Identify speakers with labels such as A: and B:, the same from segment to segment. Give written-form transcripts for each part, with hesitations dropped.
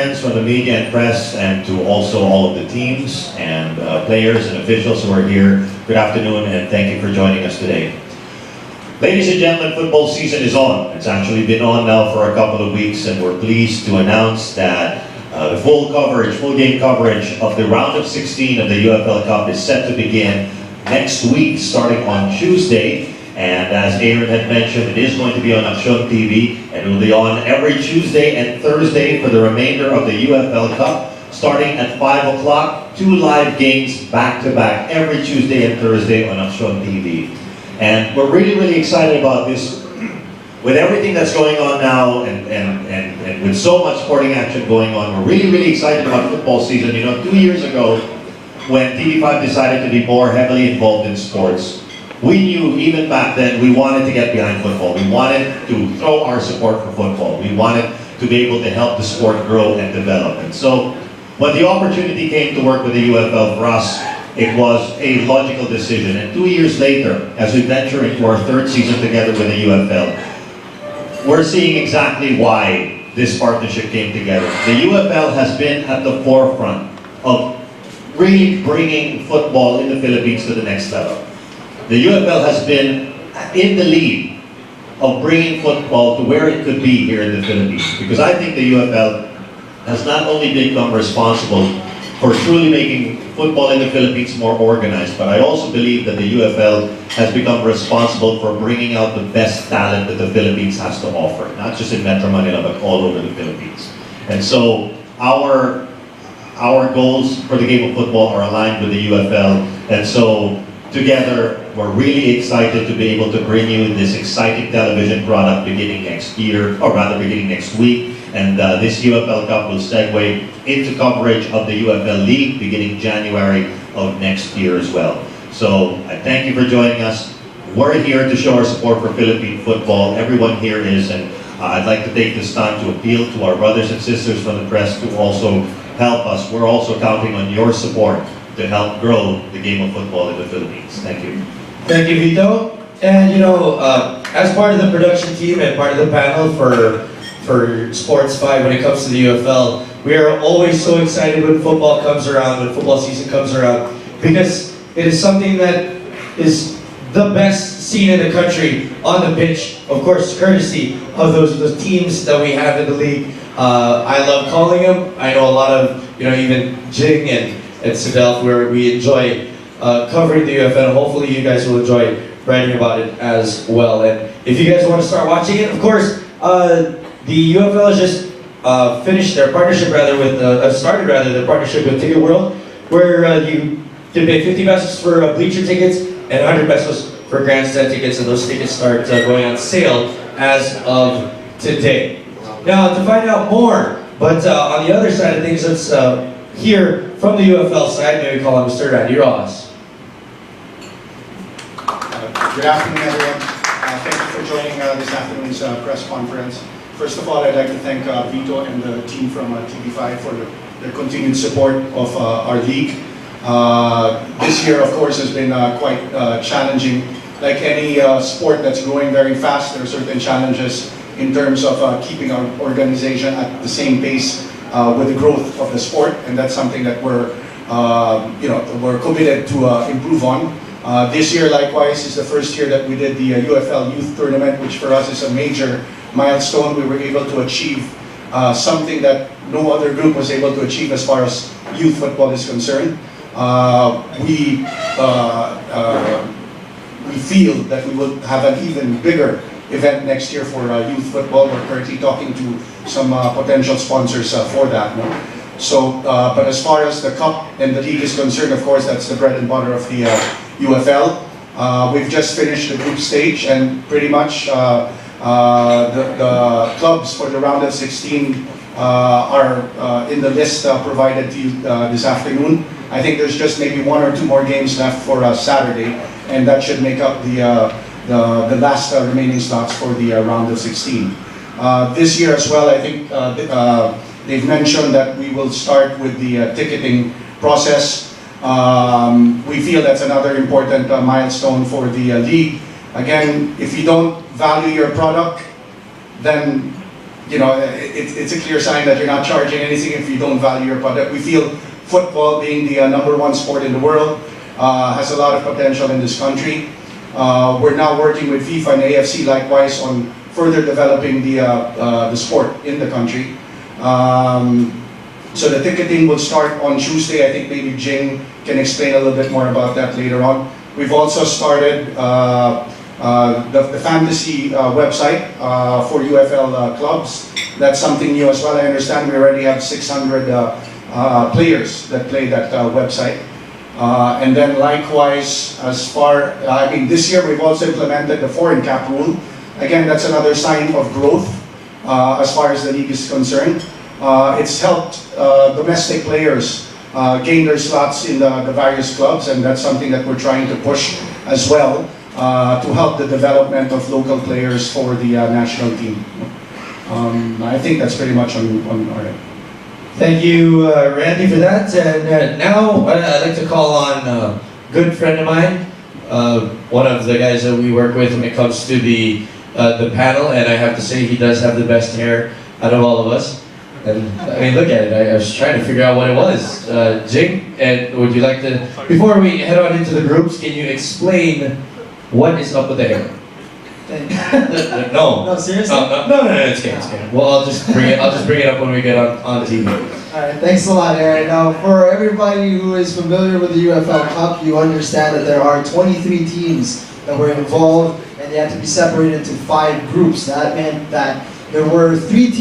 A: friends from the media and press, and to also all of the teams and players and officials who are here. Good afternoon, and thank you for joining us today. Ladies and gentlemen, football season is on. It's actually been on now for a couple of weeks, and we're pleased to announce that the full game coverage of the round of 16 of the UFL Cup is set to begin next week, starting on Tuesday. And as Aaron had mentioned, it is going to be on Action TV, and it will be on every Tuesday and Thursday for the remainder of the UFL Cup, starting at 5 o'clock. 2 live games back-to-back every Tuesday and Thursday on Action TV. And we're really excited about this. With everything that's going on now, and with so much sporting action going on, we're really excited about football season. You know, 2 years ago, when TV5 decided to be more heavily involved in sports, we knew even back then we wanted to get behind football. We wanted to throw our support for football. We wanted to be able to help the sport grow and develop. And so, when the opportunity came to work with the UFL for us, it was a logical decision. And 2 years later, as we venture into our 3rd season together with the UFL, we're seeing exactly why this partnership came together. The UFL has been at the forefront of really bringing football in the Philippines to the next level. The UFL has been in the lead of bringing football to where it could be here in the Philippines. Because I think the UFL has not only become responsible for truly making football in the Philippines more organized, but I also believe that the UFL has become responsible for bringing out the best talent that the Philippines has to offer, not just in Metro Manila, but all over the Philippines. And so our goals for the game of football are aligned with the UFL, and so together we're really excited to be able to bring you this exciting television product beginning next year, or rather beginning next week. And this UFL Cup will segue into coverage of the UFL League beginning January of next year as well. So I thank you for joining us. We're here to show our support for Philippine football. Everyone here is, and I'd like to take this time to appeal to our brothers and sisters from the press to also help us. We're also counting on your support to help grow the game of football in the Philippines. Thank you.
B: Thank you, Vito. And you know, as part of the production team and part of the panel for Sports 5 when it comes to the UFL, we are always so excited when football comes around, when football season comes around, because it is something that is the best seen in the country on the pitch, of course, courtesy of those teams that we have in the league. I love calling them. I know a lot of, you know, even Jing and Sidel, where we enjoy covering the UFL, and hopefully you guys will enjoy writing about it as well. And if you guys want to start watching it, of course, the UFL has just finished their partnership, started their partnership with Ticket World, where you can pay 50 pesos for bleacher tickets and 100 pesos for grandstand tickets, and those tickets start going on sale as of today. Now, to find out more, but on the other side of things, let's hear from the UFL side. Maybe call on Mr. Randy Ross.
C: Good afternoon, everyone. Thank you for joining this afternoon's press conference. First of all, I'd like to thank Vito and the team from TV5 for their continued support of our league. This year, of course, has been quite challenging. Like any sport that's growing very fast, there are certain challenges in terms of keeping our organization at the same pace with the growth of the sport, and that's something that we're committed to improve on. This year, likewise, is the first year that we did the UFL Youth Tournament, which for us is a major milestone. We were able to achieve something that no other group was able to achieve as far as youth football is concerned. We feel that we will have an even bigger event next year for youth football. We're currently talking to some potential sponsors for that. No? So, but as far as the cup and the league is concerned, of course, that's the bread and butter of the UFL. We've just finished the group stage, and pretty much the clubs for the round of 16 are in the list provided to you this afternoon. I think there's just maybe 1 or 2 more games left for Saturday, and that should make up the last remaining slots for the round of 16. This year as well, I think they've mentioned that we will start with the ticketing process. We feel that's another important milestone for the league. Again, if you don't value your product, then it's a clear sign that you're not charging anything if you don't value your product. We feel football, being the #1 sport in the world, has a lot of potential in this country. We're now working with FIFA and AFC likewise on further developing the sport in the country. So the ticketing will start on Tuesday. I think maybe Jing can explain a little bit more about that later on. We've also started the fantasy website for UFL clubs. That's something new as well. I understand we already have 600 players that play that website. And then likewise, this year we've also implemented the foreign cap rule. Again, that's another sign of growth as far as the league is concerned. It's helped domestic players gain their slots in the various clubs, and that's something that we're trying to push as well to help the development of local players for the national team. I think that's pretty much on our end.
B: Thank you, Randy, for that. And now I'd like to call on a good friend of mine, one of the guys that we work with when it comes to the panel, and I have to say he does have the best hair out of all of us. And I mean, look at it. I was trying to figure out what it was. Jing, and would you like to, before we head on into the groups, can you explain what is up with the hair? No.
D: No, seriously?
B: No, it's okay. Well, I'll just bring it up when we get on TV.
D: Alright, thanks a lot, Aaron. Now, for everybody who is familiar with the UFL Cup, you understand that there are 23 teams that were involved, and they had to be separated into 5 groups. That meant that there were 3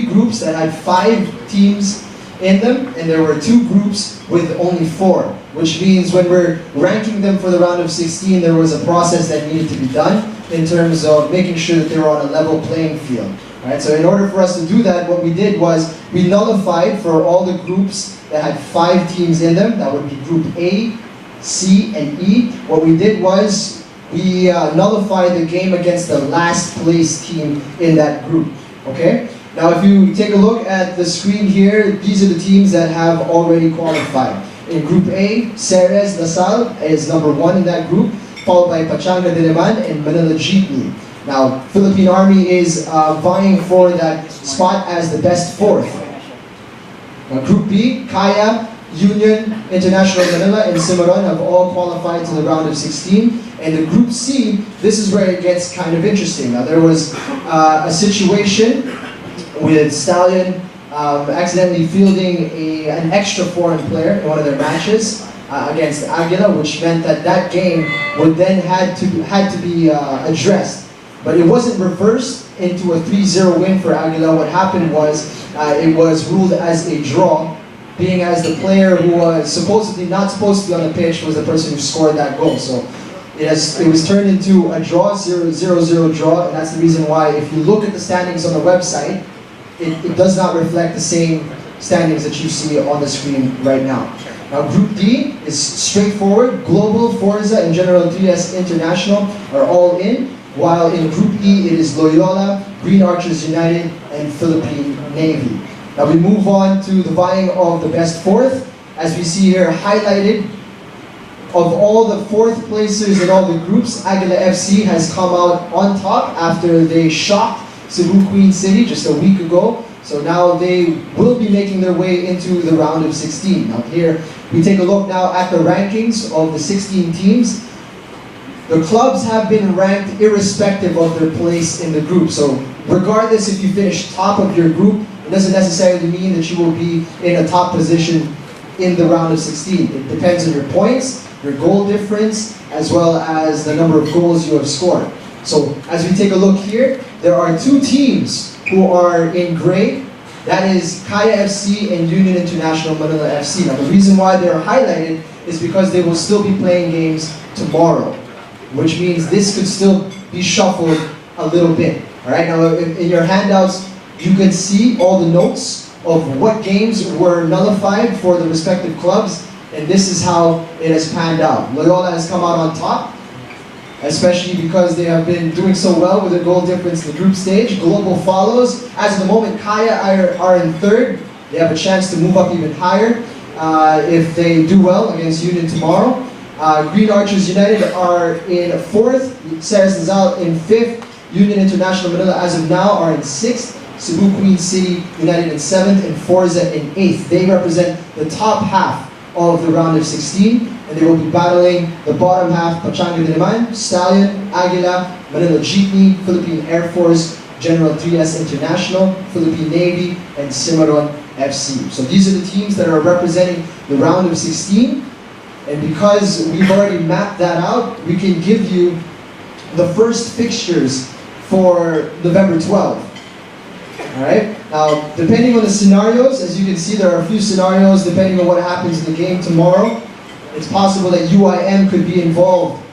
D: groups that had 5 teams in them, and there were 2 groups with only 4. Which means when we're ranking them for the round of 16, there was a process that needed to be done in terms of making sure that they were on a level playing field. Right? So in order for us to do that, what we did was we nullified for all the groups that had 5 teams in them. That would be Group A, C, and E. What we did was we nullified the game against the last place team in that group. Okay? Now if you take a look at the screen here, these are the teams that have already qualified. In Group A, Ceres LaSalle is number 1 in that group, followed by Pachanga Diliman and Manila Jeepney. Now, Philippine Army is vying for that spot as the best 4th. Now, Group B, Kaya, Union, International Manila, and Cimarron have all qualified to the round of 16. And the Group C, this is where it gets kind of interesting. Now, there was a situation with Stallion accidentally fielding an extra foreign player in one of their matches against Aguila, which meant that game would then had to be addressed. But it wasn't reversed into a 3-0 win for Aguila. What happened was it was ruled as a draw, being as the player who was supposedly not supposed to be on the pitch was the person who scored that goal. So it was turned into a draw, 0-0 draw, and that's the reason why if you look at the standings on the website, it does not reflect the same standings that you see on the screen right now. Now, Group D is straightforward. Global, Forza, and General Trias International are all in, while in Group E, it is Loyola, Green Archers United, and Philippine Navy. Now, we move on to the vying of the best 4th. As we see here highlighted, of all the 4th placers in all the groups, Aguila FC has come out on top after they shocked Cebu Queen City just a week ago. So now they will be making their way into the round of 16. Now here, we take a look now at the rankings of the 16 teams. The clubs have been ranked irrespective of their place in the group. So regardless if you finish top of your group, it doesn't necessarily mean that you will be in a top position in the round of 16. It depends on your points, your goal difference, as well as the number of goals you have scored. So as we take a look here, there are 2 teams who are in gray. That is Kaya FC and Union International Manila FC. Now the reason why they're highlighted is because they will still be playing games tomorrow, which means this could still be shuffled a little bit. Alright, now in your handouts, you can see all the notes of what games were nullified for the respective clubs, and this is how it has panned out. Loyola has come out on top, especially because they have been doing so well with their goal difference in the group stage. Global follows. As of the moment, Kaya are in 3rd. They have a chance to move up even higher if they do well against Union tomorrow. Green Archers United are in 4th. Ceres LaSalle in 5th. Union International Manila as of now are in 6th. Cebu Queen City United in 7th, and Forza in 8th. They represent the top half of the round of 16, and they will be battling the bottom half, Pachanga Diliman, Stallion, Aguila, Manila Jeepney, Philippine Air Force, General Trias International, Philippine Navy, and Cimarron FC. So these are the teams that are representing the round of 16, and because we've already mapped that out, we can give you the first fixtures for November 12th. Alright? Now, depending on the scenarios, as you can see, there are a few scenarios depending on what happens in the game tomorrow. It's possible that UIM could be involved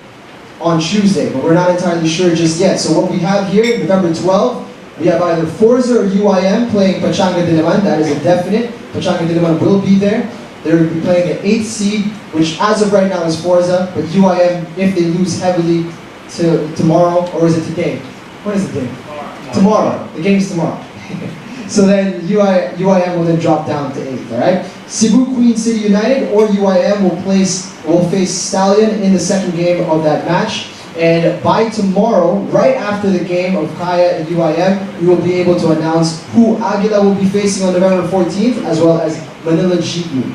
D: on Tuesday, but we're not entirely sure just yet. So what we have here, November 12th, we have either Forza or UIM playing Pachanga Diliman. That is a definite. Pachanga Diliman will be there. They will be playing the 8th seed, which as of right now is Forza, but UIM, if they lose heavily to tomorrow, or is it today? What is the day? Tomorrow. The game's tomorrow. So then UIM will then drop down to 8th, alright? Cebu Queen City United or UIM will face Stallion in the second game of that match. And by tomorrow, right after the game of Kaya and UIM, we will be able to announce who Aguila will be facing on November 14th, as well as Manila Jeepney.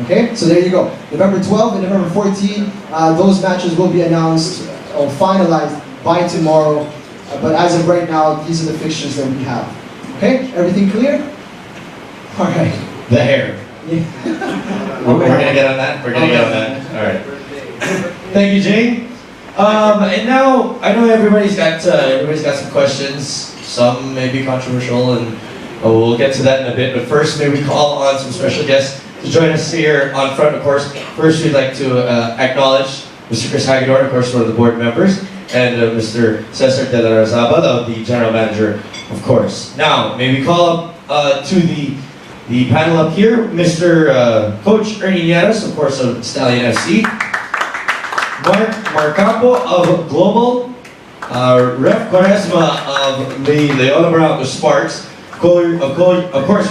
D: Okay, so there you go. November 12th and November 14th, those matches will be announced or finalized by tomorrow. But as of right now, these are the fixtures that we have. Okay, everything clear? All right.
B: The hair.
D: Yeah.
B: We're gonna get on that. We're gonna get on that. All right. Thank you, Jane. And now I know everybody's got some questions. Some may be controversial, and we'll get to that in a bit. But first, may we call on some special guests to join us here on front. Of course, first we'd like to acknowledge Mr. Chris Hagedorn, of course, one of the board members, and Mr. Cesar de la Razabal, the general manager, of course. Now, may we call up to the panel up here, Mr. Coach Ernie Nieves, of course, of Stallion FC, Mark Campo of Global, Ref Quaresma of the Leola Barranco Sparks, of course,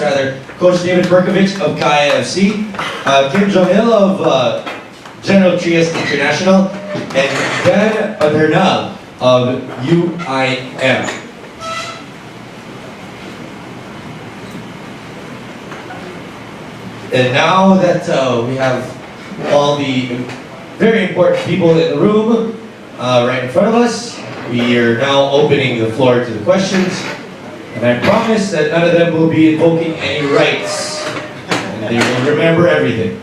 B: Coach David Berkovich of Kaya FC, Kim Jong-il of General Trias International, and Dan Bernal of UIM. And now that we have all the very important people in the room right in front of us, we are now opening the floor to the questions. And I promise that none of them will be invoking any rights. And they will remember everything.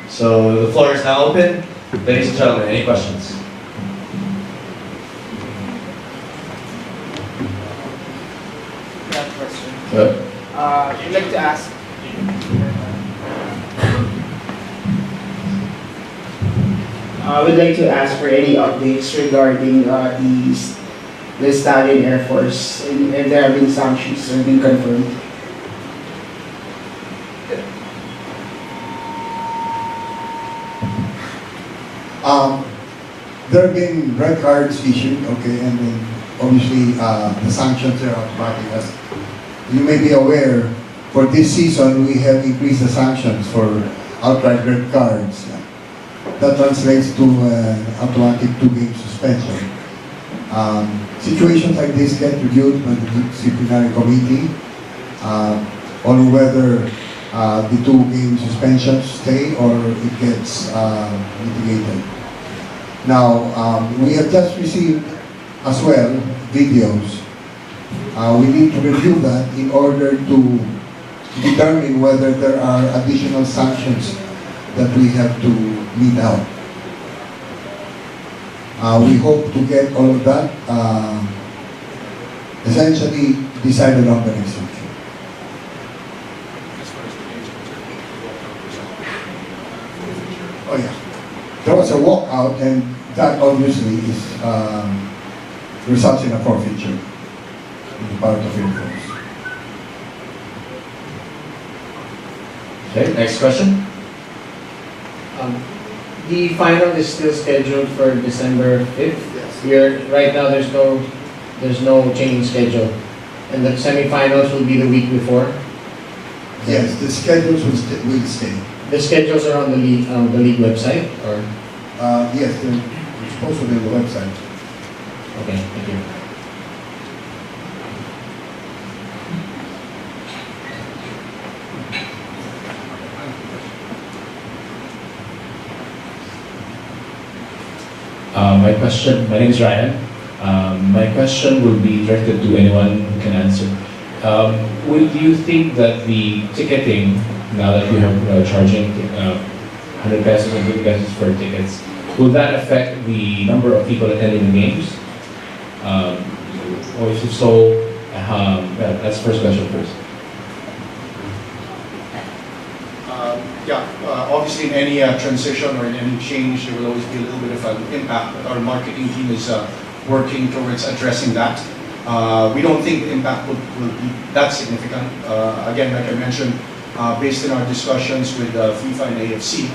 B: So the floor is now open. Ladies and gentlemen, any questions?
E: I have a question.
B: Good.
E: I'd like to ask. I would like to ask for any updates regarding the Stallion Air Force, and if there have been sanctions that have been confirmed.
F: There have been red cards issued, okay, and then obviously the sanctions are automatic. As you may be aware, for this season we have increased the sanctions for outright red cards. That translates to automatic 2-game suspension. Situations like this get reviewed by the disciplinary committee on whether the 2-game suspension stay or it gets mitigated. Now, we have just received as well videos. We need to review that in order to determine whether there are additional sanctions that we have to mete out. We hope to get all of that essentially decided on the next week. Oh yeah. There was a walkout, and that obviously is results in a forfeiture on the part of Air Force.
B: Okay, next question.
E: The final is still scheduled for December 5th. Right now there's no change in schedule, and the semifinals will be the week before.
F: Yes, the schedules will stay.
E: The schedules are on the league website, or
F: Yes, they're supposed to be on the website.
E: okay, thank you.
G: My name is Ryan. My question will be directed to anyone who can answer. Will you think that the ticketing, now that you have charging 100 pesos and 50 pesos for tickets, will that affect the number of people attending the games? Or if so, that's the first question first.
C: Obviously in any transition or in any change, there will always be a little bit of an impact. Our marketing team is working towards addressing that. We don't think the impact will be that significant. Again, like I mentioned, based on our discussions with FIFA and AFC,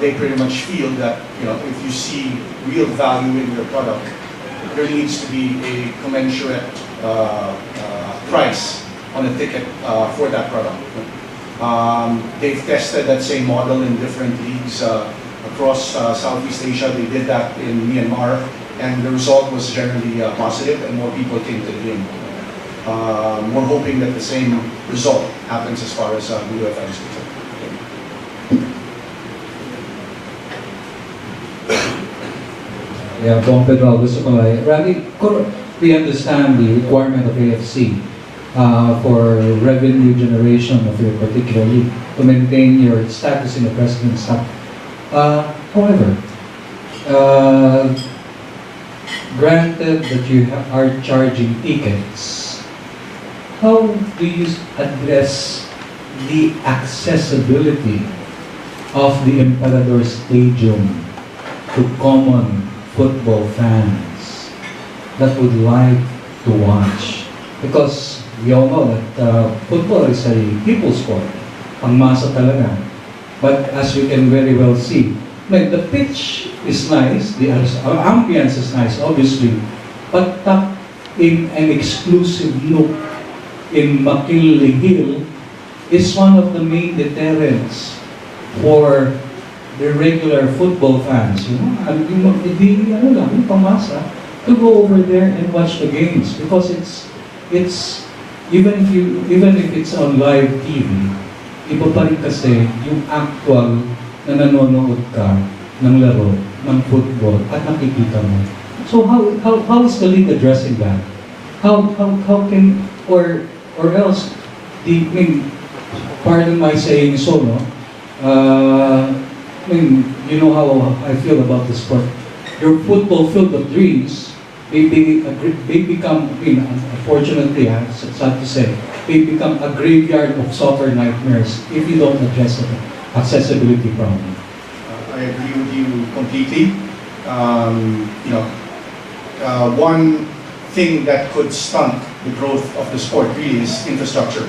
C: they pretty much feel that if you see real value in your product, there needs to be a commensurate price on a ticket for that product. They've tested that same model in different leagues across Southeast Asia. They did that in Myanmar, and the result was generally positive, and more people came to the game. We're hoping that the same result happens as far as the UFL is concerned.
H: Yeah, Bong Pedro Augusto Malay. Randy, we understand the requirement of AFC for revenue generation of your particular league to maintain your status in the President's Cup. However, granted that you are charging tickets, how do you address the accessibility of the Emperador Stadium to common football fans that would like to watch? Because we all know that football is a people sport, pangmasa talaga. But as we can very well see, the pitch is nice, the ambience is nice, obviously, but tucked in an exclusive nook in McKinley Hill is one of the main deterrents for the regular football fans, pamasa, to go over there and watch the games, because it's even if it's on live TV, iba pa rin kasi yung actual na nanonood ka ng laro ng football at nakikita mo. So how is the league addressing that? How can or else pardon my saying so, no? You know how I feel about the sport. Your football field of dreams may become, unfortunately, sad to say, they become a graveyard of soccer nightmares if you don't address the accessibility problem.
C: I agree with you completely. One thing that could stunt the growth of the sport really is infrastructure.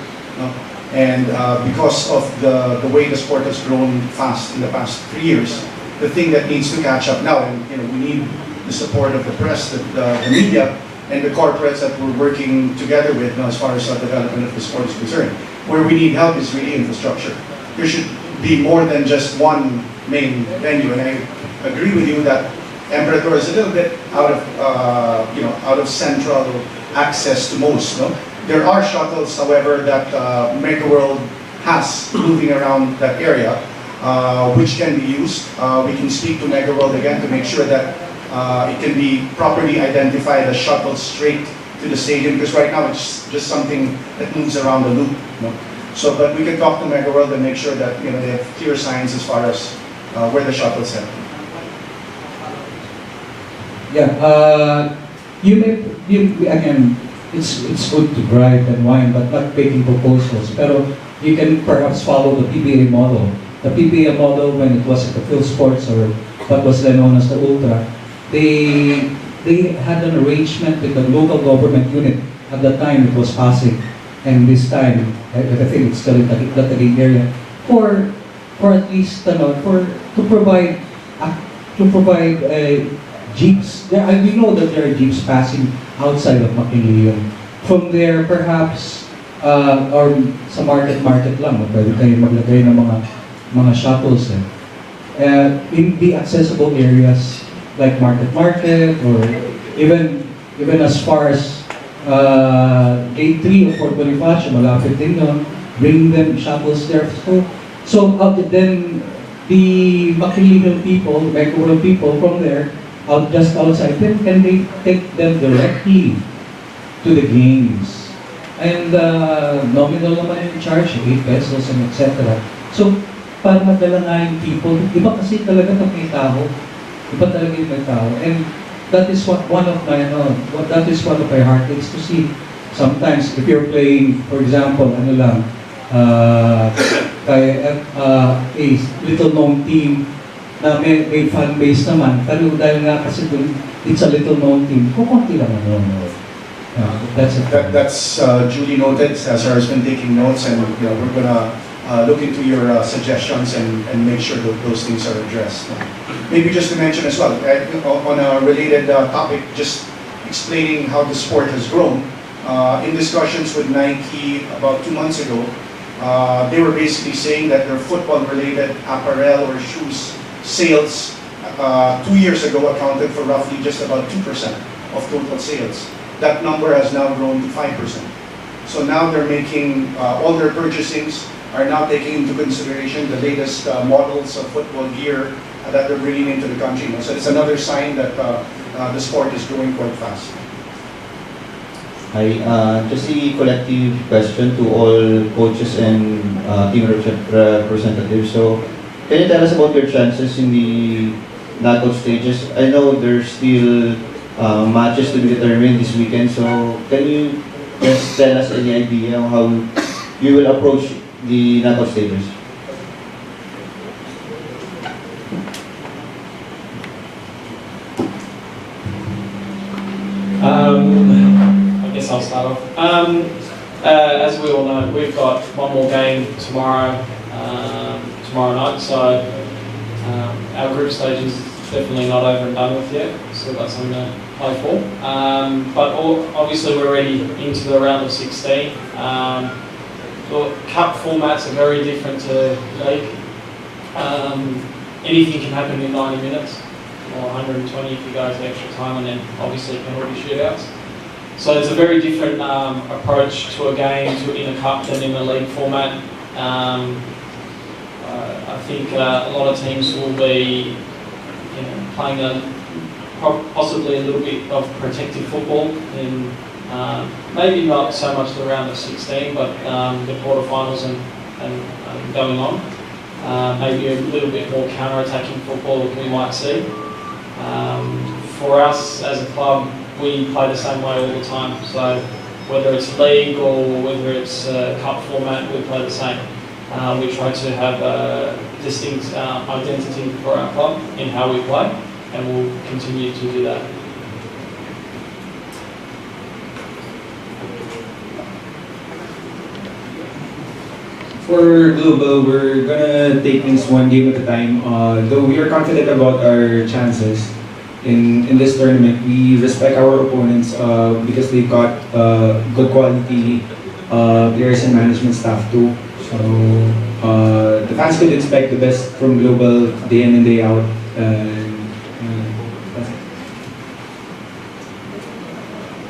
C: And because of the way the sport has grown fast in the past 3 years, the thing that needs to catch up now, and we need the support of the press, the media, and the corporates that we're working together with as far as the development of the sport is concerned. Where we need help is really infrastructure. There should be more than just one main venue, and I agree with you that Emperador is a little bit out of central access to most. No? There are shuttles, however, that Mega World has moving around that area, which can be used. We can speak to Mega World again to make sure that it can be properly identified as shuttle straight to the stadium, because right now it's just something that moves around the loop. So, but we can talk to Mega World and make sure that they have clear signs as far as where the shuttles head.
H: Yeah, again, it's good to bribe and wine, but not making proposals. Pero you can perhaps follow the PBA model. The PBA model, when it was at the Phil Sports or what was then known as the Ultra, they had an arrangement with the local government unit. At the time, it was Pasig, and this time, I think it's still in the Taguig area, for at least to provide jeeps. We know that there are jeeps passing outside of McKinley. From there, perhaps, or sa market lang, pwede kayo maglagay ng mga shuttles in the accessible areas like market, or even as far as Gate 3 or Fort Bonifacio, malapit din yun, bring them shuttles there. So then the McKinley people, Mega World people from there, just outside them, can they take them directly to the games? And nominal naman yung charge, 8 pesos and etc. So, para madala nga yung people, iba kasi talaga pag may tao. Iba talaga yung may tao. And that is one of my heartaches to see. Sometimes, if you're playing, for example, a little known team na may fan base naman, pero dahil nga kasi dun, it's a little known team, kukunti lang nanonood.
C: That's duly noted. Sarah has been taking notes, and we're gonna look into your suggestions and make sure that those things are addressed. Maybe just to mention as well, on a related topic, just explaining how the sport has grown. In discussions with Nike about 2 months ago, they were basically saying that their football-related apparel or shoes sales 2 years ago accounted for roughly just about 2% of total sales. That number has now grown to 5%. So now they're making, all their purchasings are now taking into consideration the latest models of football gear that they're bringing into the country. So it's another sign that the sport is growing quite fast.
I: Hi, just a collective question to all coaches and team representatives. So, can you tell us about your chances in the knockout stages? I know there's still matches to be determined this weekend, so can you just tell us any idea on how you will approach the knockout stages?
J: I guess I'll start off. As we all know, we've got one more game tomorrow night, so our group stage is definitely not over and done with yet. Still got something to play for. But obviously we're already into the round of 16. The cup formats are very different to league. Anything can happen in 90 minutes, or 120 if you go to extra time, and then obviously penalty shootouts. So it's a very different approach to a game in a cup than in a league format. I think a lot of teams will be playing possibly a little bit of protective football in maybe not so much the round of 16, but the quarterfinals and going on. Maybe a little bit more counter-attacking football that we might see. For us as a club, we play the same way all the time. So whether it's league or whether it's cup format, we play the same. We try to have a distinct identity for our club in how we play, and we'll continue to do that.
K: For global, we're gonna take things one game at a time. Though we are confident about our chances in this tournament, we respect our opponents because they've got good quality players and management staff too. So the fans could expect the best from global day in and day out. That's it.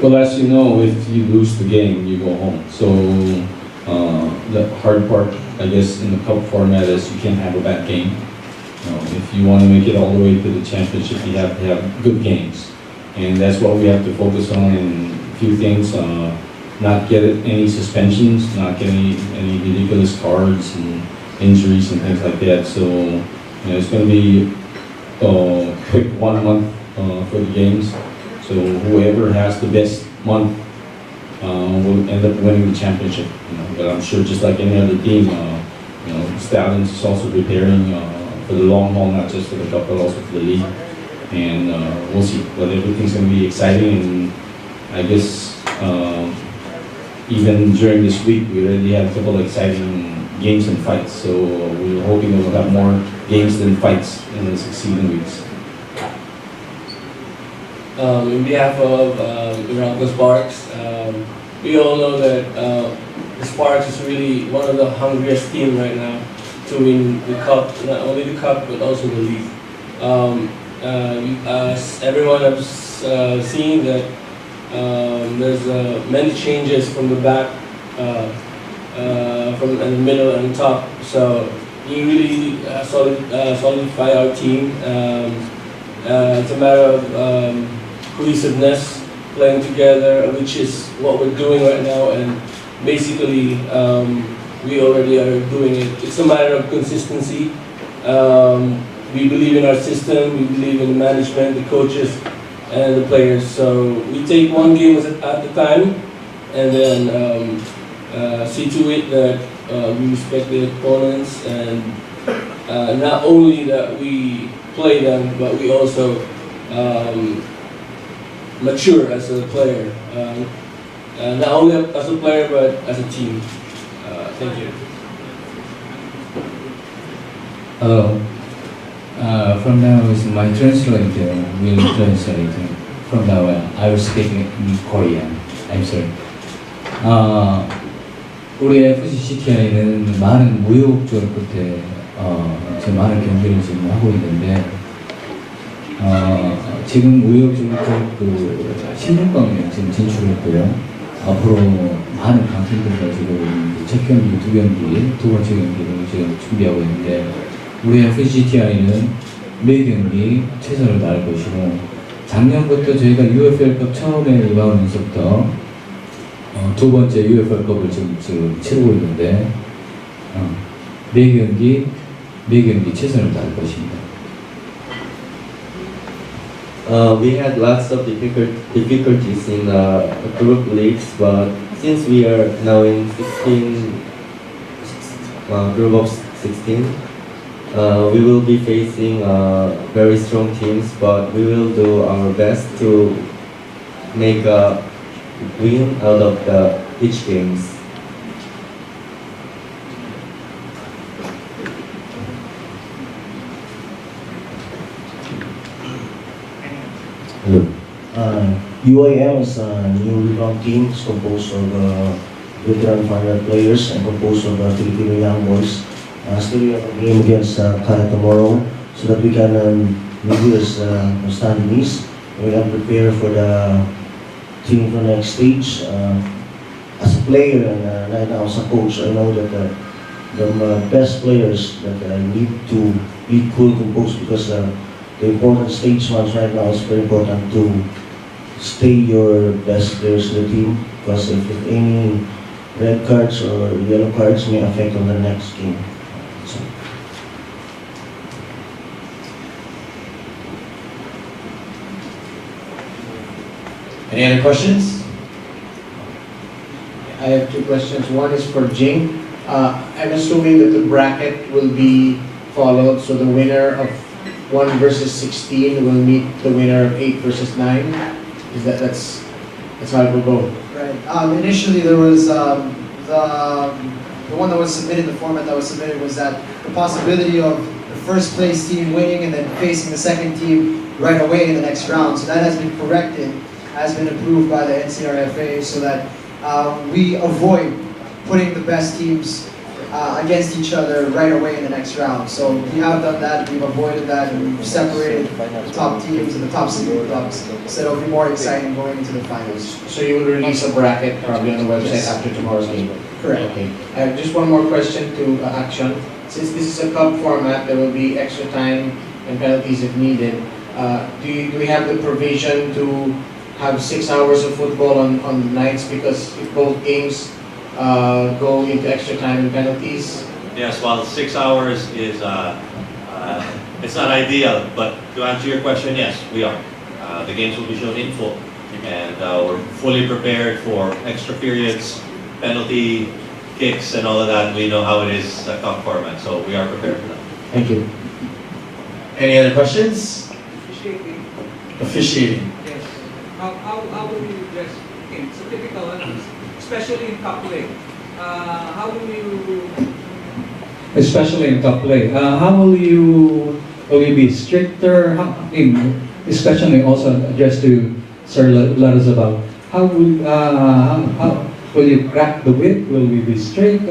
G: Well, as you know, if you lose the game, you go home. So the hard part, I guess, in the cup format is you can't have a bad game. If you want to make it all the way to the championship, you have to have good games. And that's what we have to focus on in a few things. Not get any suspensions, not get any ridiculous cards and injuries and things like that. So it's going to be a quick 1 month for the games. So whoever has the best month will end up winning the championship. But I'm sure, just like any other team, Stallions is also preparing for the long haul, not just for the cup, but also for the league. And we'll see. But everything's going to be exciting, and I guess even during this week, we already have a couple of exciting games and fights. So we're hoping that we'll have more games than fights in the succeeding weeks.
L: On behalf of the Bronco Sparks, we all know that the Sparks is really one of the hungriest teams right now to win the cup, not only the cup but also the league. As everyone has seen that there's many changes from the back, from the middle and top. So we really solidify our team. It's a matter of cohesiveness, playing together, which is what we're doing right now, and basically we already are doing it. It's a matter of consistency. We believe in our system, we believe in the management, the coaches, and the players. So we take one game at a time, and then see to it that we respect the opponents, and not only that we play them, but we also mature as a player. Not only as a player, but as a team. Thank you.
H: Hello. From now is my translator will translate. From now on, I will speak in Korean. I'm sorry. 우리 FCCTI는 많은 우여곡절 끝에 지금 많은 경기를 지금 하고 있는데 지금 우여곡절 그 16강에 지금 진출했고요. 앞으로 많은 강팀들과 지금 첫 경기, 두 경기, 두 번째 경기를 지금 준비하고 있는데 우리 FCTI는 매 경기 최선을 다할 것이고 작년부터 저희가 UFL컵 처음에 임하면서부터 두 번째 UFL컵을 지금 치르고 있는데 매 경기 최선을 다할 것입니다.
M: We had lots of difficulties in the group leagues, but since we are now in 16 group of 16, we will be facing very strong teams, but we will do our best to make a win out of each games.
N: Hello. UIM is a new rebound team. It's composed of veteran final players and composed of Filipino young boys. Still we have a game against Kaya tomorrow so that we can review as standings. We can prepare for the team for the next stage. As a player and right now as a coach, I know that the best players that need to be cool composed because the important stage ones right now is very important to stay your best players in the team because if any red cards or yellow cards may affect on the next game. So.
B: Any other questions?
E: I have two questions. One is for Jing. I'm assuming that the bracket will be followed, so the winner of 1 versus 16 will meet the winner of 8 versus 9. That's how it will go?
D: Right. Initially, there was the one that was submitted. The format that was submitted was that the possibility of the first place team winning and then facing the second team right away in the next round. So that has been corrected, has been approved by the NCRFA, so that we avoid putting the best teams against each other right away in the next round. So we have done that, we've avoided that, and we've separated the top teams and the top single clubs, so it'll be more exciting going into the finals.
E: So you will release a bracket probably on the website after tomorrow's game?
D: Correct.
E: Okay. I have just one more question to Action. Since this is a cup format, there will be extra time and penalties if needed. Do we have the provision to have 6 hours of football on nights, because if both games go into extra time and penalties?
A: Yes, well, 6 hours is, it's not ideal, but to answer your question, yes, we are. The games will be shown in full, and we're fully prepared for extra periods, penalty, kicks, and all of that. We know how it is a cup format, so we are prepared for that.
E: Thank you.
B: Any other questions?
O: Officiating.
B: Officiating.
O: Yes. How will you address things? So typical, especially in cup play. How will you?
H: Especially in cup play, how will you be stricter? Especially also addressed to Sir Larazabal. How will you crack the whip? Will we be strict?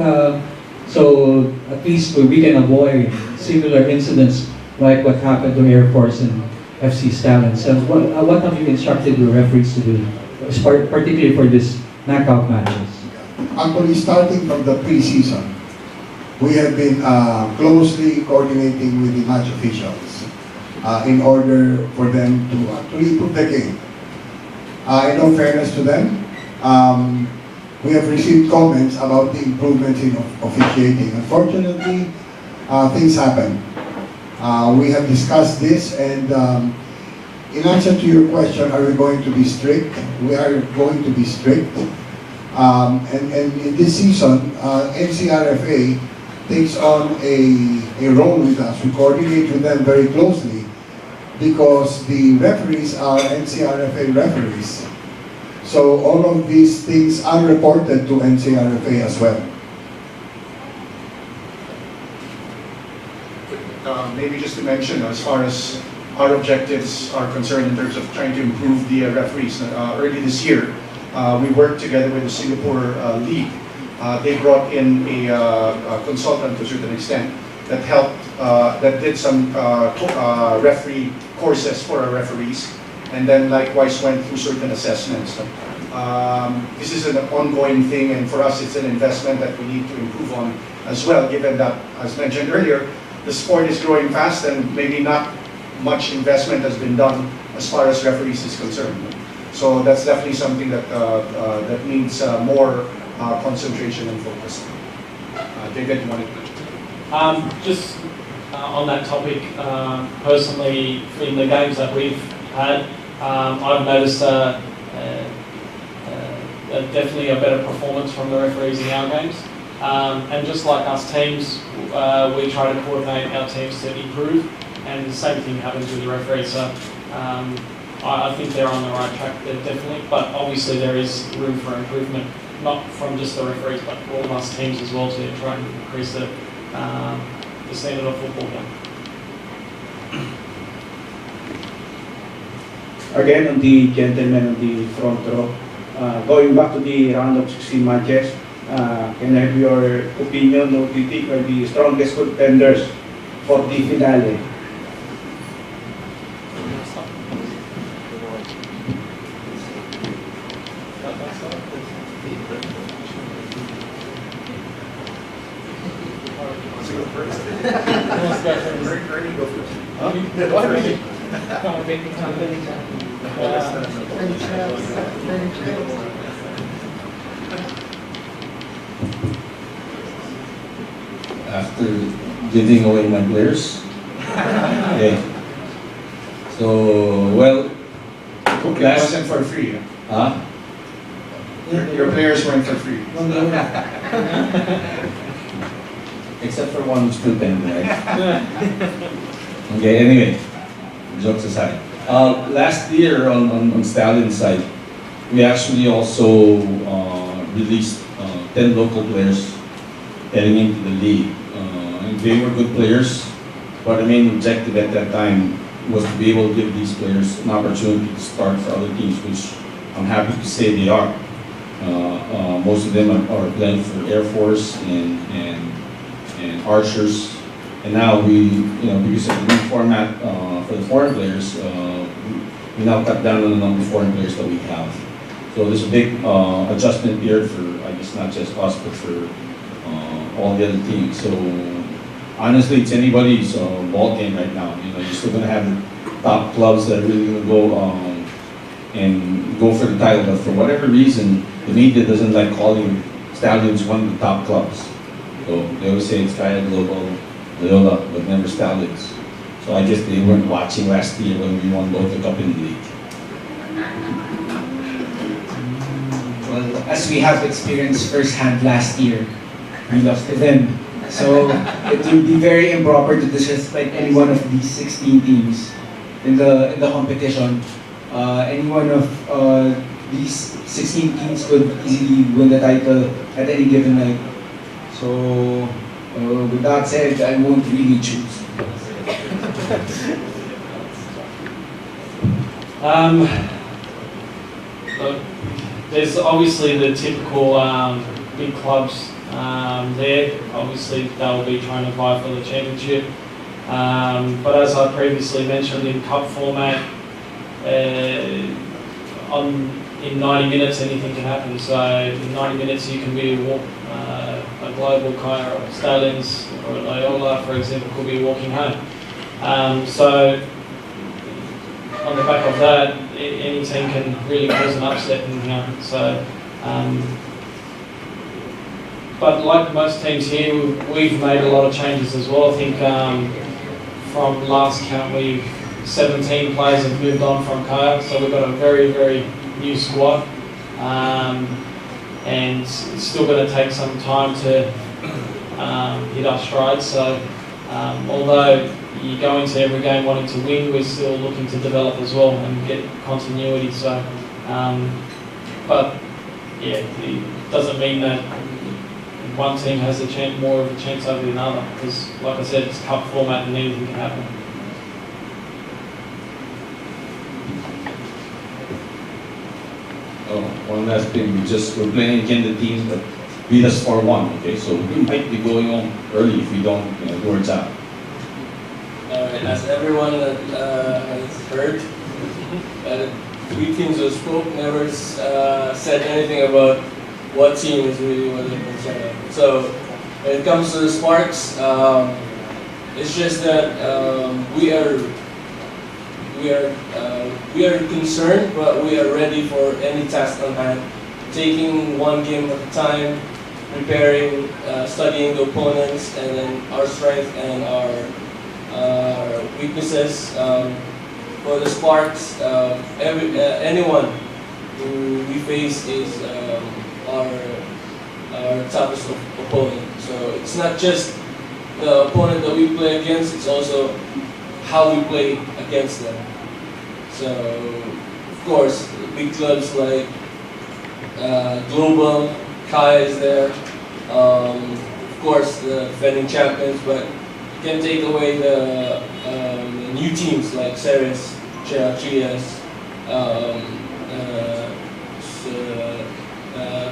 H: So at least we can avoid similar incidents like what happened to Air Force and FC Stalin. So what have you instructed your referees to do, particularly for this knockout matches?
F: Actually, starting from the pre-season, we have been closely coordinating with the match officials. in order for them to actually improve the game. In all fairness to them, we have received comments about the improvements in officiating. Unfortunately, things happen. We have discussed this, and in answer to your question, are we going to be strict? We are going to be strict. And in this season, NCRFA takes on a role with us. We coordinate with them very closely because the referees are NCRFA referees. So all of these things are reported to NCRFA as well.
C: Maybe just to mention, as far as our objectives are concerned in terms of trying to improve the referees, early this year, we worked together with the Singapore League. They brought in a consultant to a certain extent that helped, that did some referee courses for our referees, and then likewise went through certain assessments. This is an ongoing thing, and for us it's an investment that we need to improve on as well, given that, as mentioned earlier, the sport is growing fast and maybe not much investment has been done as far as referees is concerned. So that's definitely something that that needs more concentration and focus. David, you wanted to?
J: Just on that topic, personally, in the games that we've had, I've noticed definitely a better performance from the referees in our games. And just like us teams, we try to coordinate our teams to improve, and the same thing happens with the referees. So I think they're on the right track there, definitely, but obviously there is room for improvement, not from just the referees, but all of us teams as well, to try and increase the standard of football game.
K: Again, on the gentlemen on the front row, going back to the round of 16 matches, can I have your opinion of the think are the strongest contenders for the finale?
P: After giving away my players. Okay. So, well,
C: It wasn't for free.
P: Huh?
C: Your players weren't for free.
P: Except for one who's still paying, right? Okay, anyway, jokes aside. Last year on Stallion side, we actually also released 10 local players heading into the league. They were good players, but the main objective at that time was to be able to give these players an opportunity to start for other teams, which I'm happy to say they are. Most of them are playing for Air Force and Archers, and now we, because of the new format for the foreign players, we now cut down on the number of foreign players that we have. So there's a big adjustment period for, I guess, not just us, but for all the other teams. So honestly, it's anybody's ball game right now. You're still going to have the top clubs that are really going to go and go for the title, but for whatever reason, the media doesn't like calling Stallions one of the top clubs. So they always say it's Kaya Global, Loyola, but never Stallions. So I guess they weren't watching last year when we won both the cup in the league.
Q: Well, as we have experienced firsthand last year, we lost to them. So it would be very improper to disrespect any one of these 16 teams in the competition. Any one of these 16 teams could easily win the title at any given night. So with that said, I won't really choose.
J: There's obviously the typical big clubs there. Obviously, they'll be trying to vie for the championship. But as I previously mentioned, in cup format, in 90 minutes, anything can happen. So in 90 minutes, you can be a global Kaya or Stallions or Loyola, for example, could be walking home. So on the back of that, any team can really cause an upset in here. So, but like most teams here, we've made a lot of changes as well. I think from last count, 17 players have moved on from Kaya, so we've got a very, very new squad. And it's still going to take some time to hit our stride. So although you go into every game wanting to win, we're still looking to develop as well and get continuity. So, but yeah, it doesn't mean that one team has more of a chance over the other, because like I said, it's cup format and anything can happen.
P: Oh, one last thing, we're playing against the team that beat us 4-1, okay? So we might be going on early if we don't do our job.
L: Alright, as everyone has heard, the three teams who spoke never said anything about what team is really what they're concerned about. So when it comes to the Sparks, it's just that we are concerned, but we are ready for any task on hand. Taking one game at a time, preparing, studying the opponents, and then our strength and our weaknesses. For the Sparks, anyone who we face is our toughest opponent. So it's not just the opponent that we play against, it's also how we play against them. So, of course, big clubs like Global, Kaya is there, of course the defending champions, but you can take away the new teams like Ceres, Trias,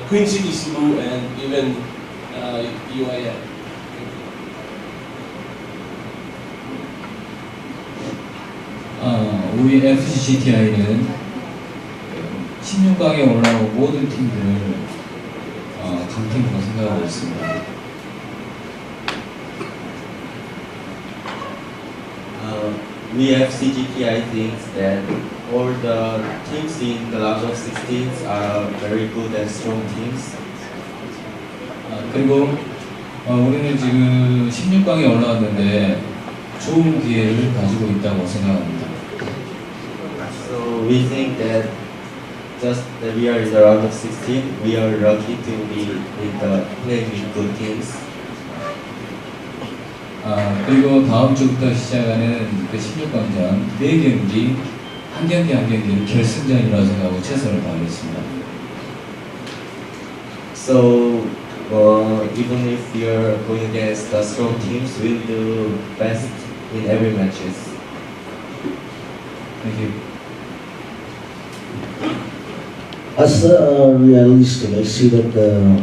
L: Queen City Cebu, and even UIL.
R: 우리 FCGTI는 16강에 올라온 모든 팀들을 강팀으로 생각하고 있습니다.
M: We FCGTI thinks that all the teams in the round of 16s are very good and strong teams.
R: 그리고 우리는 지금 16강에 올라왔는데 좋은 기회를 가지고 있다고 생각합니다.
M: So we think that just that we are in the round of 16, we are lucky to be playing with good teams.
R: 그리고 다음 주부터 시작하는 그 16강전 4경기 한 경기 한 경기를 결승전이라고 생각하고 최선을 다하겠습니다.
M: So even if we are going against the strong teams, we'll do best in every matches.
R: Thank you.
N: As a realistic, I see that the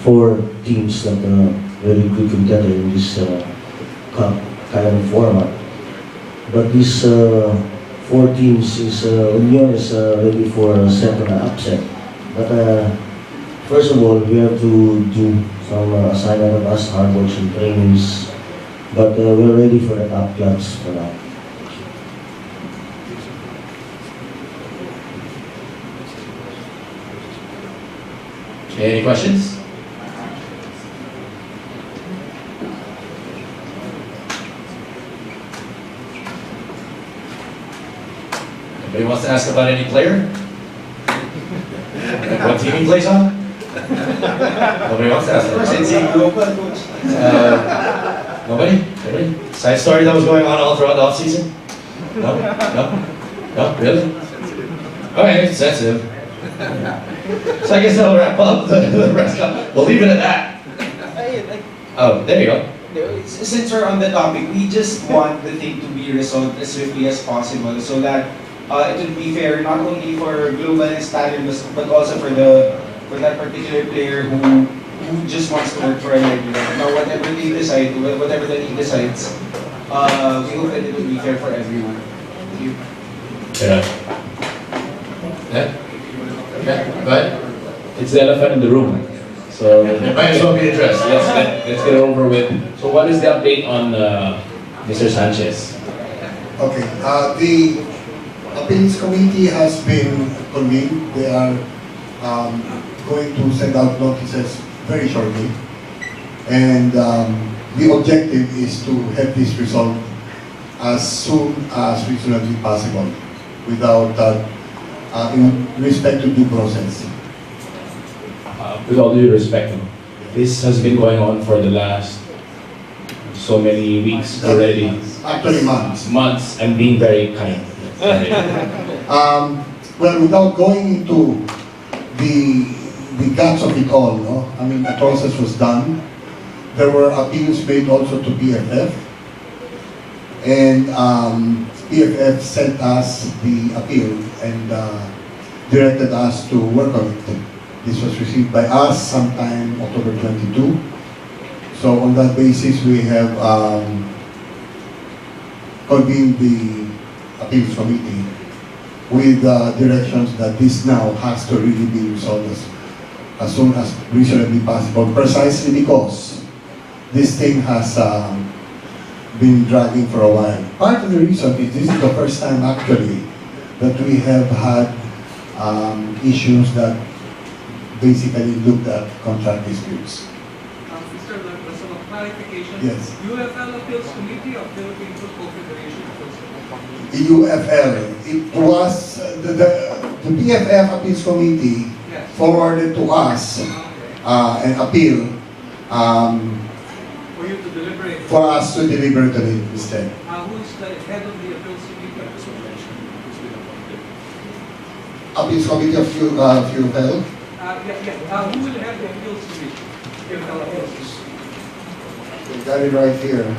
N: four teams that are very good together in this cup kind of format. But these four teams Union is ready for a second upset. But first of all, we have to do some assignment of us, hard work and trainings. But we're ready for the top clubs for now.
G: Any questions? Anybody wants to ask about any player? What team he plays on? Nobody wants to ask about Nobody? Nobody?
B: Side story that was going on all throughout the offseason?
G: No? No? No? Really? Okay, sensitive.
B: So I guess that'll wrap up the press conference. We'll leave it at that.
G: Oh, there you go.
Q: Since we're on the topic, we just want the thing to be resolved as swiftly as possible so that it will be fair not only for Global and Stallion but also for that particular player who just wants to work for a regular. Now whatever they decide, whatever the league decides, we hope that it will be fair for everyone. Thank you.
G: Yeah? Yeah, go ahead. It's the elephant in the room. So it might as well be addressed. Let's get it over with. So what is the update on Mr. Sanchez?
F: Okay. appeals committee has been convened. They are going to send out notices very shortly. And the objective is to have this resolved as soon as reasonably possible without in respect to due process.
G: With all due respect, this has been going on for the last so many weeks already.
F: Actually months.
G: Months, and being very kind.
F: Well, without going into the guts of it all, no? I mean, the process was done. There were appeals made also to PFF, and PFF sent us the appeal and directed us to work on it. This was received by us sometime October 22. So on that basis, we have convened the appeals committee with directions that this now has to really be resolved as soon as reasonably possible, precisely because this thing has been dragging for a while. Part of the reason is this is the first time actually that we have had issues that basically looked at contract disputes.
O: Mr. Douglas, a clarification.
F: Yes.
O: UFL Appeals Committee of Philippine Football Federation Appeals Committee.
F: The UFL, it was the PFF Appeals Committee forwarded to us an appeal
O: For you to deliberate.
F: for us to deliberate on it instead.
O: Who is the head of the appeals committee?
F: Appeals Committee of UFL.
O: Who will have the appeals committee? UFL appeals committee.
F: We got it right here.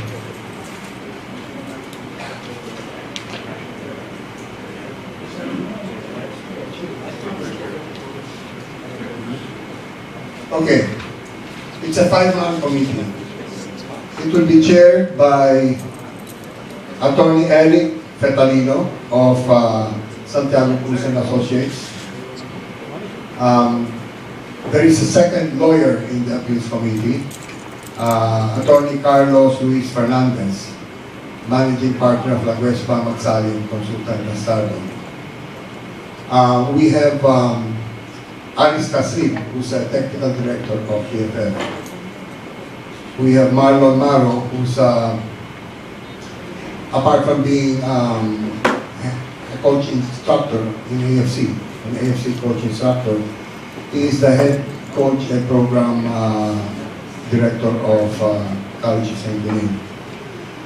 F: Okay, it's a 5-man committee. It will be chaired by Attorney Eric Fetalino of Santiago Cruz and Associates. There is a second lawyer in the appeals committee, Attorney Carlos Luis Fernandez, managing partner of La Guespa Magsaling Consultant Bastardo. We have Aris Casrib, who's a technical director of PFF. We have Marlon Maro, who's apart from being a coach instructor in AFC, an AFC coach instructor, he is the head coach and program director of College of St. Denis.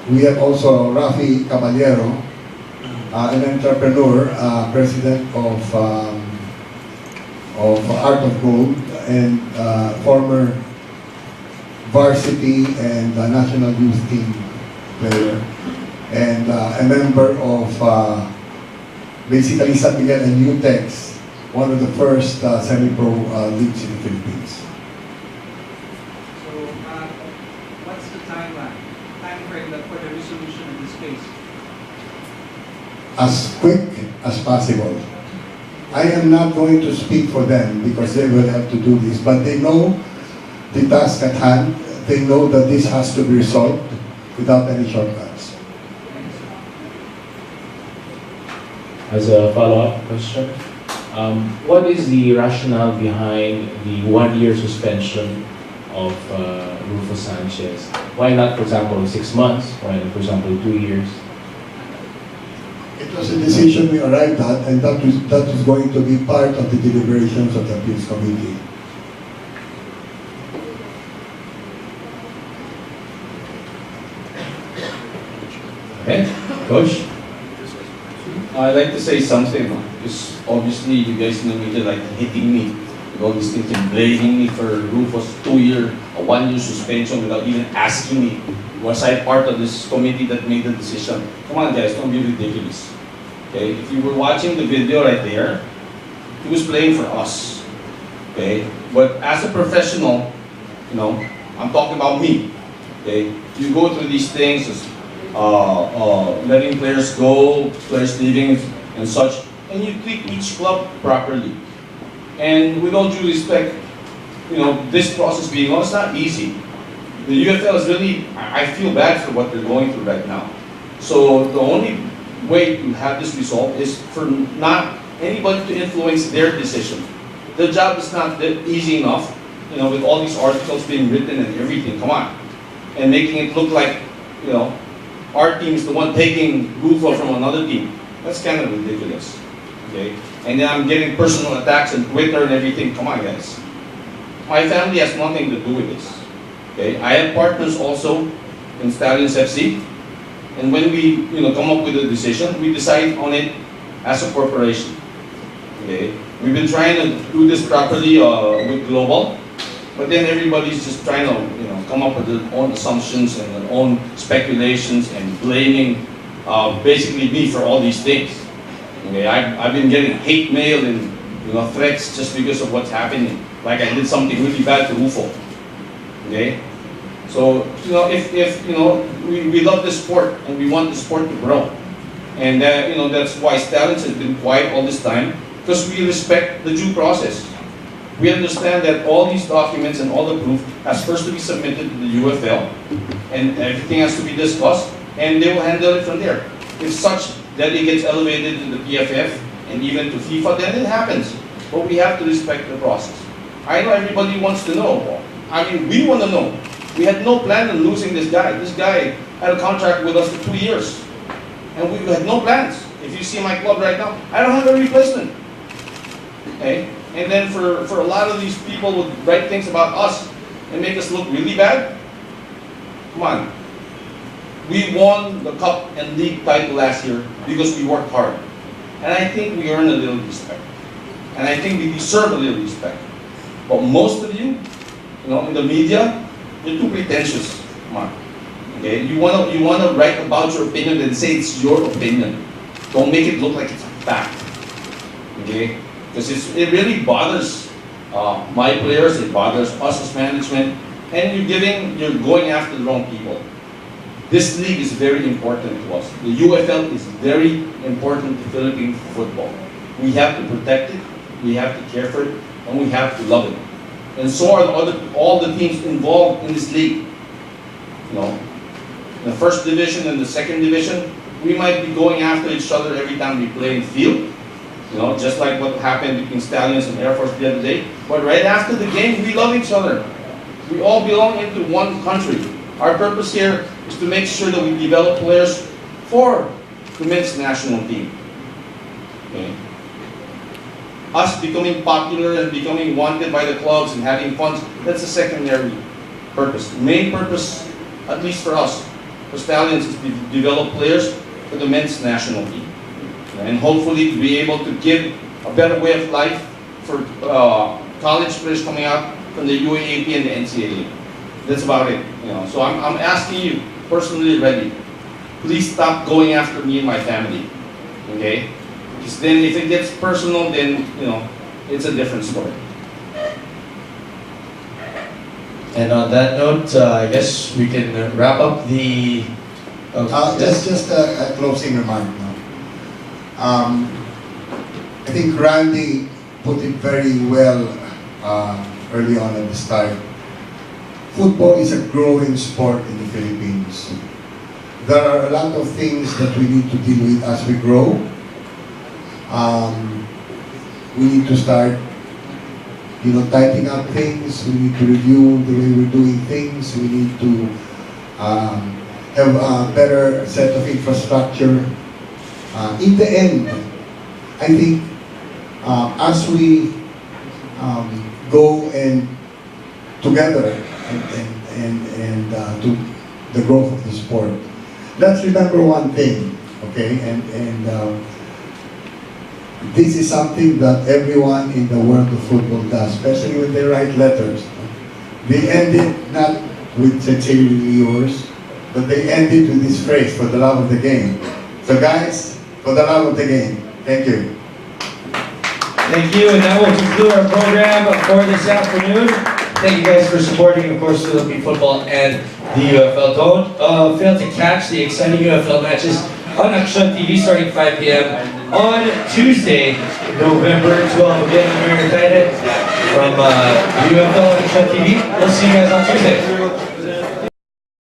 F: We have also Rafi Caballero, an entrepreneur, president of Art of Gold, and former varsity and national youth team player, and a member of basically San Miguel and UTEX, one of the first semi-pro leagues in the Philippines.
O: So, what's the time frame for the resolution of this case?
F: As quick as possible. I am not going to speak for them because they will have to do this, but they know the task at hand. They know that this has to be resolved without any shortcuts.
G: As a follow-up question, what is the rationale behind the 1-year suspension of Rufo Sanchez? Why not, for example, 6 months? Why not, for example, 2 years?
F: It was a decision we arrived at, and that is going to be part of the deliberations of the appeals committee.
G: Okay, Coach?
P: I'd like to say something, because obviously you guys in the media like hitting me with all these things and blaming me for Rufus' 1-year suspension without even asking me. Was I part of this committee that made the decision? Come on guys, don't be ridiculous. Okay, if you were watching the video right there, he was playing for us. Okay, but as a professional, you know, I'm talking about me. Okay, you go through these things, letting players go, players leaving, and such, and you treat each club properly. And with all due respect, you know, this process being on, it's not easy. The UFL is really, I feel bad for what they're going through right now. So the only way to have this resolved is for not anybody to influence their decision. The job is not that easy enough, with all these articles being written and everything, come on. And making it look like, our team is the one taking Rufo from another team. That's kind of ridiculous, okay? And then I'm getting personal attacks on Twitter and everything, come on guys. My family has nothing to do with this, okay? I have partners also in Stallions FC, and when we, come up with a decision, we decide on it as a corporation, okay? We've been trying to do this properly with Global, but then everybody's just trying to, come up with their own assumptions and their own speculations and blaming basically me for all these things. Okay, I've been getting hate mail and threats just because of what's happening. Like I did something really bad to Rufo. Okay, so if we love the sport and we want the sport to grow, and that's why Stallions has been quiet all this time, because we respect the due process. We understand that all these documents and all the proof has first to be submitted to the UFL, and everything has to be discussed, and they will handle it from there. If such that it gets elevated to the PFF and even to FIFA, then it happens. But we have to respect the process. I know everybody wants to know. I mean, we want to know. We had no plan on losing this guy. This guy had a contract with us for 2 years, and we had no plans. If you see my club right now, I don't have a replacement. Okay? And then for a lot of these people who write things about us and make us look really bad, come on. We won the cup and league title last year because we worked hard. And I think we earned a little respect. And I think we deserve a little respect. But most of you, in the media, you're too pretentious. Come on. Okay? You wanna write about your opinion and say it's your opinion. Don't make it look like it's a fact. Okay? Because it really bothers my players, it bothers us as management, and you're going after the wrong people. This league is very important to us. The UFL is very important to Philippine football. We have to protect it, we have to care for it, and we have to love it. And so are all the teams involved in this league. The first division and the second division, we might be going after each other every time we play in the field. Just like what happened between Stallions and Air Force the other day. But right after the game, we love each other. We all belong into one country. Our purpose here is to make sure that we develop players for the men's national team. Okay. Us becoming popular and becoming wanted by the clubs and having funds, that's a secondary purpose. The main purpose, at least for us, for Stallions, is to develop players for the men's national team. And hopefully to be able to give a better way of life for college players coming out from the UAAP and the NCAA. That's about it. So I'm asking you, personally ready, please stop going after me and my family. Okay? Because then if it gets personal, then it's a different story.
B: And on that note, I guess we can wrap up the.
F: Just a closing remark now. I think Randy put it very well early on at the start. Football is a growing sport in the Philippines. There are a lot of things that we need to deal with as we grow. We need to start, tightening up things. We need to review the way we're doing things. We need to have a better set of infrastructure. In the end, I think as we go and together and to the growth of the sport, let's remember one thing, okay? And this is something that everyone in the world of football does, especially when they write letters. They end it not with sincerely yours, but they end it with this phrase, for the love of the game. So guys, for the love of the game. Thank you.
B: Thank you, and that will conclude our program for this afternoon. Thank you guys for supporting, of course, Philippine football and the UFL. Don't fail to catch the exciting UFL matches on Action TV starting 5 p.m. on Tuesday, November 12th. Again, I'm very excited from UFL and Action TV. We'll see you guys on Tuesday.